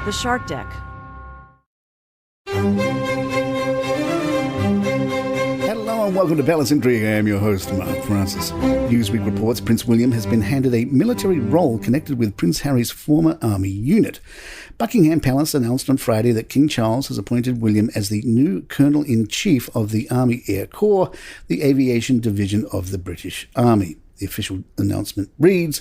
The Shark Deck. Hello and welcome to Palace Intrigue. I am your host, Mark Francis. Newsweek reports Prince William has been handed a military role connected with Prince Harry's former army unit. Buckingham Palace announced on Friday that King Charles has appointed William as the new Colonel-in-Chief of the Army Air Corps, the aviation division of the British Army. The official announcement reads,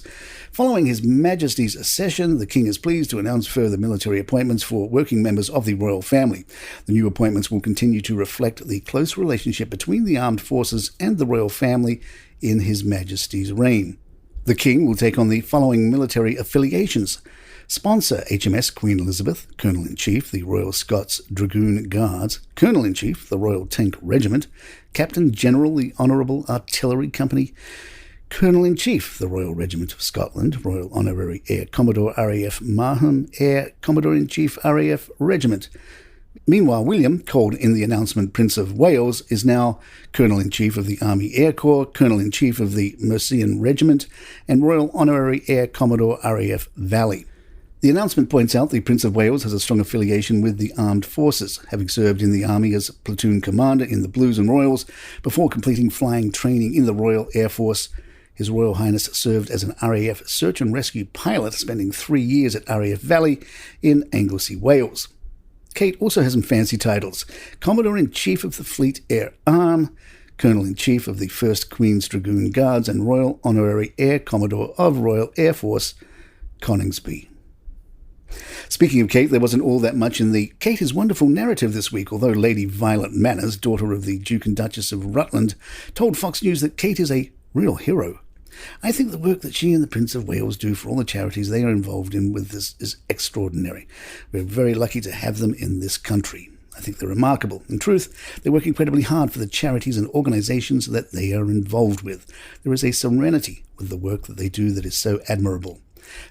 following His Majesty's accession, the King is pleased to announce further military appointments for working members of the royal family. The new appointments will continue to reflect the close relationship between the armed forces and the royal family in His Majesty's reign. The King will take on the following military affiliations. Sponsor HMS Queen Elizabeth, Colonel-in-Chief, the Royal Scots Dragoon Guards, Colonel-in-Chief, the Royal Tank Regiment, Captain General, the Honourable Artillery Company, Colonel-in-Chief, the Royal Regiment of Scotland, Royal Honorary Air Commodore RAF Mahon, Air Commodore-in-Chief RAF Regiment. Meanwhile, William, called in the announcement Prince of Wales, is now Colonel-in-Chief of the Army Air Corps, Colonel-in-Chief of the Mercian Regiment, and Royal Honorary Air Commodore RAF Valley. The announcement points out the Prince of Wales has a strong affiliation with the armed forces, having served in the army as platoon commander in the Blues and Royals before completing flying training in the Royal Air Force. His Royal Highness served as an RAF search and rescue pilot, spending 3 years at RAF Valley in Anglesey, Wales. Kate also has some fancy titles: Commodore-in-Chief of the Fleet Air Arm, Colonel-in-Chief of the 1st Queen's Dragoon Guards, and Royal Honorary Air Commodore of Royal Air Force, Coningsby. Speaking of Kate, there wasn't all that much in the Kate is Wonderful narrative this week, although Lady Violet Manners, daughter of the Duke and Duchess of Rutland, told Fox News that Kate is a real hero. I think the work that she and the Prince of Wales do for all the charities they are involved in with this is extraordinary. We're very lucky to have them in this country. I think they're remarkable. In truth, they work incredibly hard for the charities and organisations that they are involved with. There is a serenity with the work that they do that is so admirable.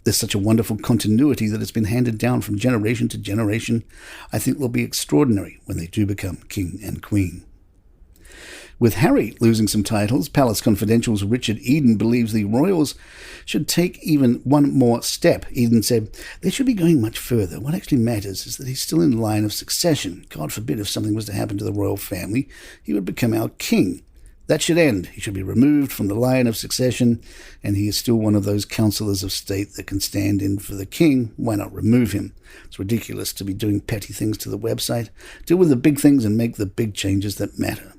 There's such a wonderful continuity that has been handed down from generation to generation. I think they'll be extraordinary when they do become King and Queen. With Harry losing some titles, Palace Confidential's Richard Eden believes the royals should take even one more step. Eden said, they should be going much further. What actually matters is that he's still in line of succession. God forbid if something was to happen to the royal family, he would become our king. That should end. He should be removed from the line of succession, and he is still one of those councillors of state that can stand in for the king. Why not remove him? It's ridiculous to be doing petty things to the website. Deal with the big things and make the big changes that matter.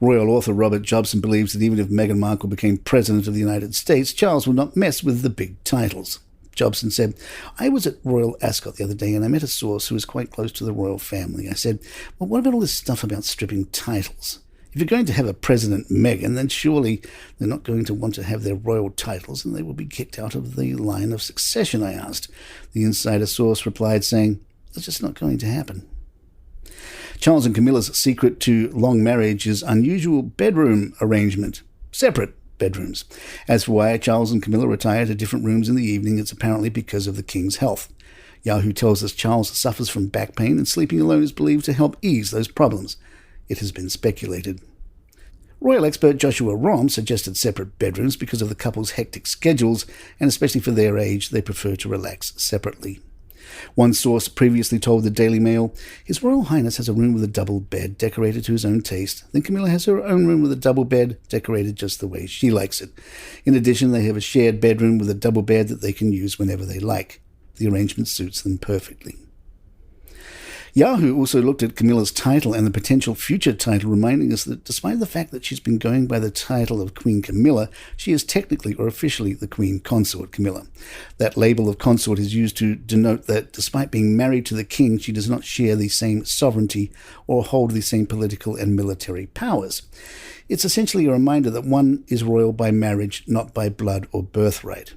Royal author Robert Jobson believes that even if Meghan Markle became President of the United States, Charles would not mess with the big titles. Jobson said, I was at Royal Ascot the other day and I met a source who is quite close to the royal family. I said, well, what about all this stuff about stripping titles? If you're going to have a President Meghan, then surely they're not going to want to have their royal titles and they will be kicked out of the line of succession, I asked. The insider source replied saying, it's just not going to happen. Charles and Camilla's secret to long marriage is unusual bedroom arrangement. Separate bedrooms. As for why Charles and Camilla retire to different rooms in the evening, it's apparently because of the King's health. Yahoo tells us Charles suffers from back pain and sleeping alone is believed to help ease those problems. It has been speculated. Royal expert Joshua Romm suggested separate bedrooms because of the couple's hectic schedules, and especially for their age, they prefer to relax separately. One source previously told the Daily Mail, His Royal Highness has a room with a double bed decorated to his own taste. Then Camilla has her own room with a double bed decorated just the way she likes it. In addition, they have a shared bedroom with a double bed that they can use whenever they like. The arrangement suits them perfectly. Yahoo also looked at Camilla's title and the potential future title, reminding us that despite the fact that she's been going by the title of Queen Camilla, she is technically or officially the Queen Consort Camilla. That label of consort is used to denote that despite being married to the king, she does not share the same sovereignty or hold the same political and military powers. It's essentially a reminder that one is royal by marriage, not by blood or birthright.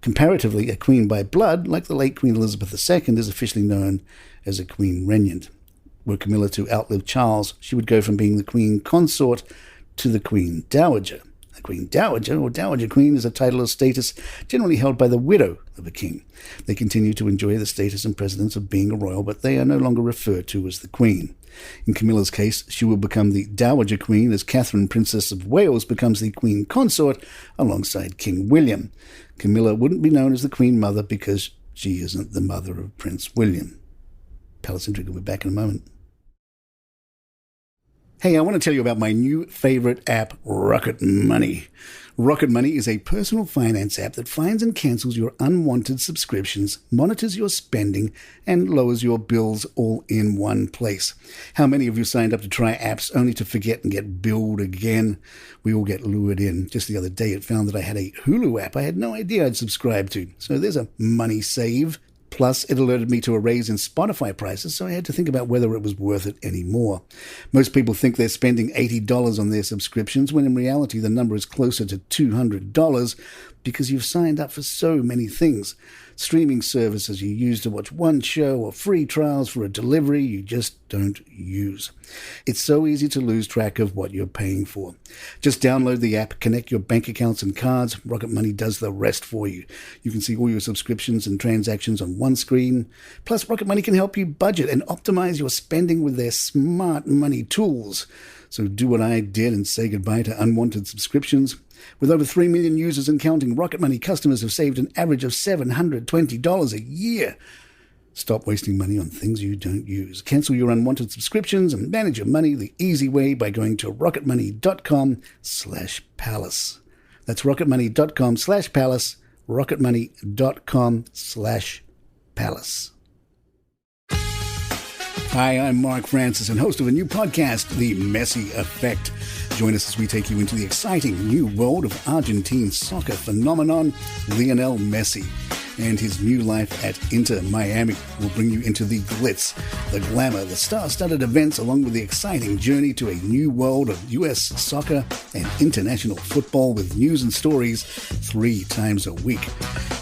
Comparatively, a queen by blood, like the late Queen Elizabeth II, is officially known as a queen regnant. Were Camilla to outlive Charles, she would go from being the queen consort to the queen dowager. A queen dowager or dowager queen is a title or status generally held by the widow of a king. They continue to enjoy the status and precedence of being a royal, but they are no longer referred to as the queen. In Camilla's case, she will become the dowager queen as Catherine, Princess of Wales, becomes the queen consort alongside King William. Camilla wouldn't be known as the queen mother because she isn't the mother of Prince William. Palace Intrigue will be back in a moment. Hey, I want to tell you about my new favorite app, Rocket Money. Rocket Money is a personal finance app that finds and cancels your unwanted subscriptions, monitors your spending, and lowers your bills all in one place. How many of you signed up to try apps only to forget and get billed again? We all get lured in. Just the other day, it found that I had a Hulu app I had no idea I'd subscribed to. So there's a money save. Plus, it alerted me to a raise in Spotify prices, so I had to think about whether it was worth it anymore. Most people think they're spending $80 on their subscriptions, when in reality the number is closer to $200 because you've signed up for so many things. Streaming services you use to watch one show, or free trials for a delivery you just don't use. It's so easy to lose track of what you're paying for. Just download the app, connect your bank accounts and cards. Rocket Money does the rest for you. You can see all your subscriptions and transactions on one screen. Plus, Rocket Money can help you budget and optimize your spending with their smart money tools. So do what I did and say goodbye to unwanted subscriptions. With over 3 million users and counting, Rocket Money customers have saved an average of $720 a year. Stop wasting money on things you don't use. Cancel your unwanted subscriptions and manage your money the easy way by going to rocketmoney.com/palace. That's rocketmoney.com/palace, rocketmoney.com/palace. Hi, I'm Mark Francis and host of a new podcast, The Messi Effect. Join us as we take you into the exciting new world of Argentine soccer phenomenon, Lionel Messi. And his new life at Inter Miami will bring you into the glitz, the glamour, the star-studded events, along with the exciting journey to a new world of U.S. soccer and international football with news and stories 3 times a week.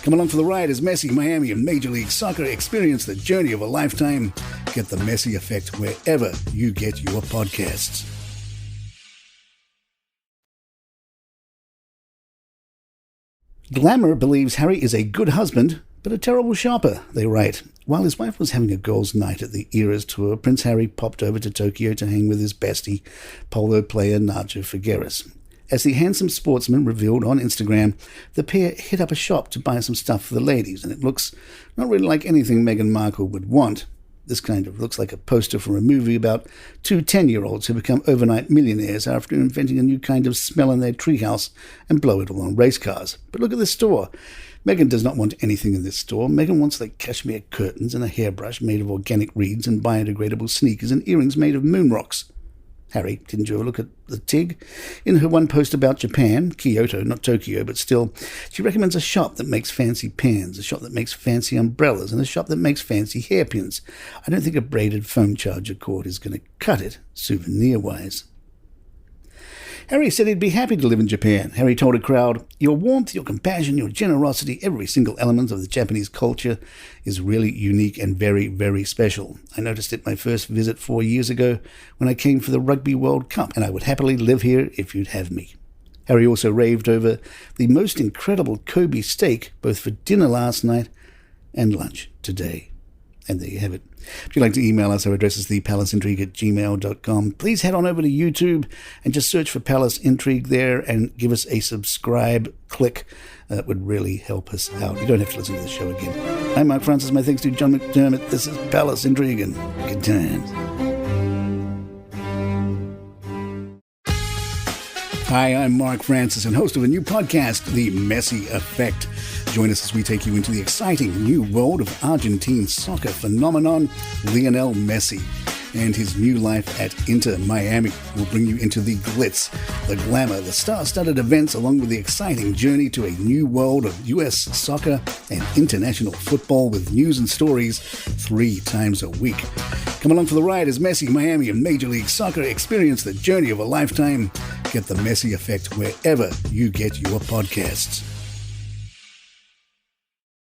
Come along for the ride as Messi, Miami, and Major League Soccer experience the journey of a lifetime. Get the Messi Effect wherever you get your podcasts. Glamour believes Harry is a good husband, but a terrible shopper, they write. While his wife was having a girls' night at the Eras tour, Prince Harry popped over to Tokyo to hang with his bestie, polo player Nacho Figueres. As the handsome sportsman revealed on Instagram, the pair hit up a shop to buy some stuff for the ladies, and it looks not really like anything Meghan Markle would want. This kind of looks like a poster for a movie about 2 10-year-olds who become overnight millionaires after inventing a new kind of smell in their treehouse and blow it all on race cars. But look at this store. Meghan does not want anything in this store. Meghan wants the cashmere curtains and a hairbrush made of organic reeds and biodegradable sneakers and earrings made of moon rocks. Harry, didn't you ever look at the TIG? In her one post about Japan, Kyoto, not Tokyo, but still, she recommends a shop that makes fancy pans, a shop that makes fancy umbrellas, and a shop that makes fancy hairpins. I don't think a braided phone charger cord is going to cut it, souvenir-wise. Harry said he'd be happy to live in Japan. Harry told a crowd, "Your warmth, your compassion, your generosity, every single element of the Japanese culture is really unique and very, very special. I noticed it my first visit 4 years ago when I came for the Rugby World Cup, and I would happily live here if you'd have me." Harry also raved over the most incredible Kobe steak, both for dinner last night and lunch today. And there you have it. If you'd like to email us, our address is thepalaceintrigue@gmail.com. Please head on over to YouTube and just search for Palace Intrigue there and give us a subscribe click. That would really help us out. You don't have to listen to the show again. I'm Mark Francis. My thanks to John McDermott. This is Palace Intrigue, and good times. Hi, I'm Mark Francis and host of a new podcast, The Messi Effect. Join us as we take you into the exciting new world of Argentine soccer phenomenon, Lionel Messi. And his new life at Inter Miami will bring you into the glitz, the glamour, the star-studded events, along with the exciting journey to a new world of U.S. soccer and international football with news and stories 3 times a week. Come along for the ride as Messi, Miami, and Major League Soccer experience the journey of a lifetime. Get the Messi Effect wherever you get your podcasts.